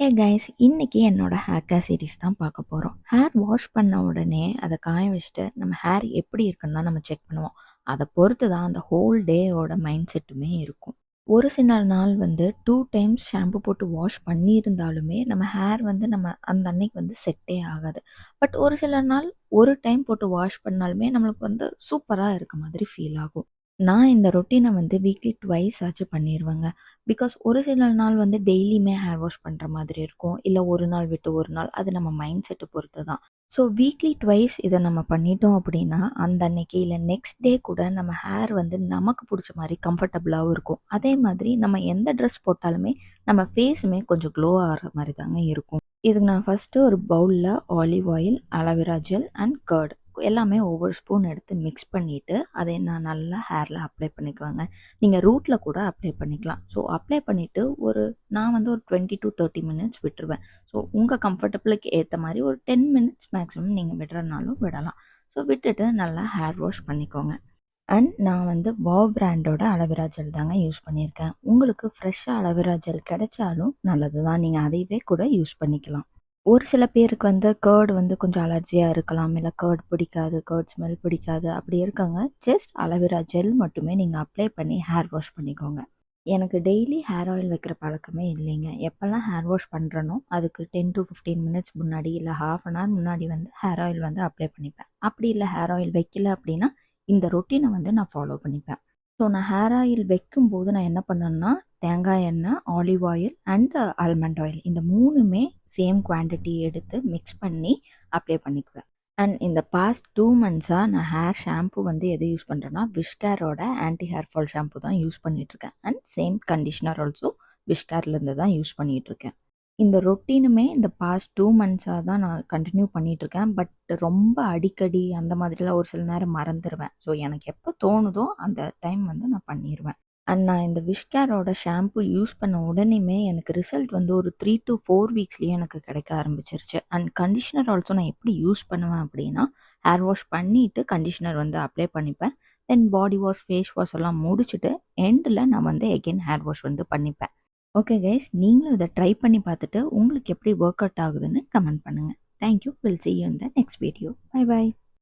Guys, இன்னைக்கு என்னோட hair care series தான் பார்க்க போகிறோம். ஹேர் வாஷ் பண்ண உடனே அதை காய வச்சுட்டு நம்ம ஹேர் எப்படி இருக்குன்னு தான் நம்ம செக் பண்ணுவோம். அதை பொறுத்து தான் அந்த ஹோல் டேயோட மைண்ட் செட்டுமே இருக்கும். ஒரு சில நாள் வந்து 2 டைம்ஸ் ஷாம்பு போட்டு வாஷ் பண்ணியிருந்தாலுமே நம்ம ஹேர் வந்து நம்ம அந்த அன்னைக்கு வந்து செட்டே ஆகாது. பட் ஒரு சில நாள் ஒரு டைம் போட்டு வாஷ் பண்ணாலுமே நம்மளுக்கு வந்து சூப்பராக இருக்க மாதிரி ஃபீல் ஆகும். நான் இந்த ரொட்டீனை வந்து வீக்லி ட்வைஸ் ஆச்சு பண்ணிடுவேங்க. பிகாஸ் ஒரு சில நாள் வந்து டெய்லியுமே ஹேர் வாஷ் பண்ணுற மாதிரி இருக்கும், இல்லை ஒரு நாள் விட்டு ஒரு நாள், அது நம்ம மைண்ட் செட்டை பொறுத்து தான். ஸோ வீக்லி ட்வைஸ் இதை நம்ம பண்ணிட்டோம் அப்படின்னா அந்த அன்னைக்கு இல்லை நெக்ஸ்ட் டே கூட நம்ம ஹேர் வந்து நமக்கு பிடிச்ச மாதிரி கம்ஃபர்டபுளாகவும் இருக்கும். அதே மாதிரி நம்ம எந்த ட்ரெஸ் போட்டாலுமே நம்ம ஃபேஸுமே கொஞ்சம் க்ளோ ஆகிற மாதிரி தாங்க இருக்கும். இதுக்கு நான் ஃபஸ்ட்டு ஒரு பவுலில் olive oil, aloe vera gel and curd எல்லாமே ஒவ்வொரு ஸ்பூன் எடுத்து மிக்ஸ் பண்ணிவிட்டு அதை நான் நல்லா ஹேரில் அப்ளை பண்ணிக்குவேங்க. நீங்கள் ரூட்டில் கூட அப்ளை பண்ணிக்கலாம். ஸோ அப்ளை பண்ணிவிட்டு நான் வந்து ஒரு 20 to 30 மினிட்ஸ் விட்டுருவேன். ஸோ உங்கள் கம்ஃபர்டபுளுக்கு ஏற்ற மாதிரி ஒரு 10 மினிட்ஸ் மேக்ஸிமம் நீங்கள் விடுறனாலும் விடலாம். ஸோ விட்டுட்டு நல்லா ஹேர் வாஷ் பண்ணிக்கோங்க. அண்ட் நான் வந்து வாவ் பிராண்டோட அலோவேரா ஜெல் தாங்க யூஸ் பண்ணியிருக்கேன். உங்களுக்கு ஃப்ரெஷ்ஷாக அலோவேரா ஜெல் கிடைச்சாலும் நல்லது தான், நீங்கள் அதையவே கூட யூஸ் பண்ணிக்கலாம். ஒரு சில பேருக்கு வந்து கர்ட் வந்து கொஞ்சம் அலர்ஜியாக இருக்கலாம், இல்லை கர்ட் பிடிக்காது, கர்ட் ஸ்மெல் பிடிக்காது, அப்படி இருக்காங்க. ஜஸ்ட் அலோவேரா ஜெல் மட்டுமே நீங்கள் அப்ளை பண்ணி ஹேர் வாஷ் பண்ணிக்கோங்க. எனக்கு டெய்லி ஹேர் ஆயில் வைக்கிற பழக்கமே இல்லைங்க. எப்போல்லாம் ஹேர் வாஷ் பண்ணுறனோ அதுக்கு 10 to 15 மினிட்ஸ் முன்னாடி இல்லை ஹாஃப் அன் ஹவர் முன்னாடி வந்து ஹேர் ஆயில் வந்து அப்ளை பண்ணிப்பேன். அப்படி இல்லை ஹேர் ஆயில் வைக்கல அப்படின்னா இந்த ரொட்டீனை வந்து நான் ஃபாலோ பண்ணிப்பேன். ஸோ நான் ஹேர் ஆயில் வைக்கும்போது நான் என்ன பண்ணேன்னா தேங்காய் எண்ணெய், olive oil and almond oil இந்த 3மே சேம் குவான்டிட்டி எடுத்து மிக்ஸ் பண்ணி அப்ளை பண்ணிக்குவேன். அண்ட் இந்த பாஸ்ட் 2 மந்த்ஸாக நான் ஹேர் ஷாம்பு வந்து எது யூஸ் பண்ணுறேன்னா விஷ்கேரோட ஆன்டி ஹேர் ஃபால் ஷாம்பு தான் யூஸ் பண்ணிகிட்ருக்கேன். அண்ட் சேம் கண்டிஷ்னர் ஆல்சோ விஷ்கேர்லேருந்து தான் யூஸ் பண்ணிகிட்ருக்கேன். இந்த ரொட்டீனுமே இந்த பாஸ்ட் 2 மந்த்ஸாக தான் நான் கண்டினியூ பண்ணிகிட்ருக்கேன். பட் ரொம்ப அடிக்கடி அந்த மாதிரிலாம் ஒரு சில நேரம் மறந்துடுவேன். ஸோ எனக்கு எப்போ தோணுதோ அந்த டைம் வந்து நான் பண்ணிடுவேன். அண்ட் நான் இந்த விஷ்கேரோட ஷாம்பு யூஸ் பண்ண உடனேயுமே எனக்கு ரிசல்ட் வந்து ஒரு 3 to 4 வீக்ஸ்லேயே எனக்கு கிடைக்க ஆரம்பிச்சிருச்சு. அண்ட் கண்டிஷ்னர் ஆல்சோ நான் எப்படி யூஸ் பண்ணுவேன் அப்படின்னா ஹேர் வாஷ் பண்ணிவிட்டு கண்டிஷ்னர் வந்து அப்ளை பண்ணிப்பேன். தென் பாடி வாஷ், ஃபேஸ் வாஷ் எல்லாம் முடிச்சுட்டு எண்டில் நான் வந்து எகெயின் ஹேர் வாஷ் வந்து பண்ணிப்பேன். ஓகே கைஸ், நீங்களும் இதை ட்ரை பண்ணி பார்த்துட்டு உங்களுக்கு எப்படி ஒர்க் அவுட் ஆகுதுன்னு கமெண்ட் பண்ணுங்கள். Thank you. Will see you in the next video. Bye bye.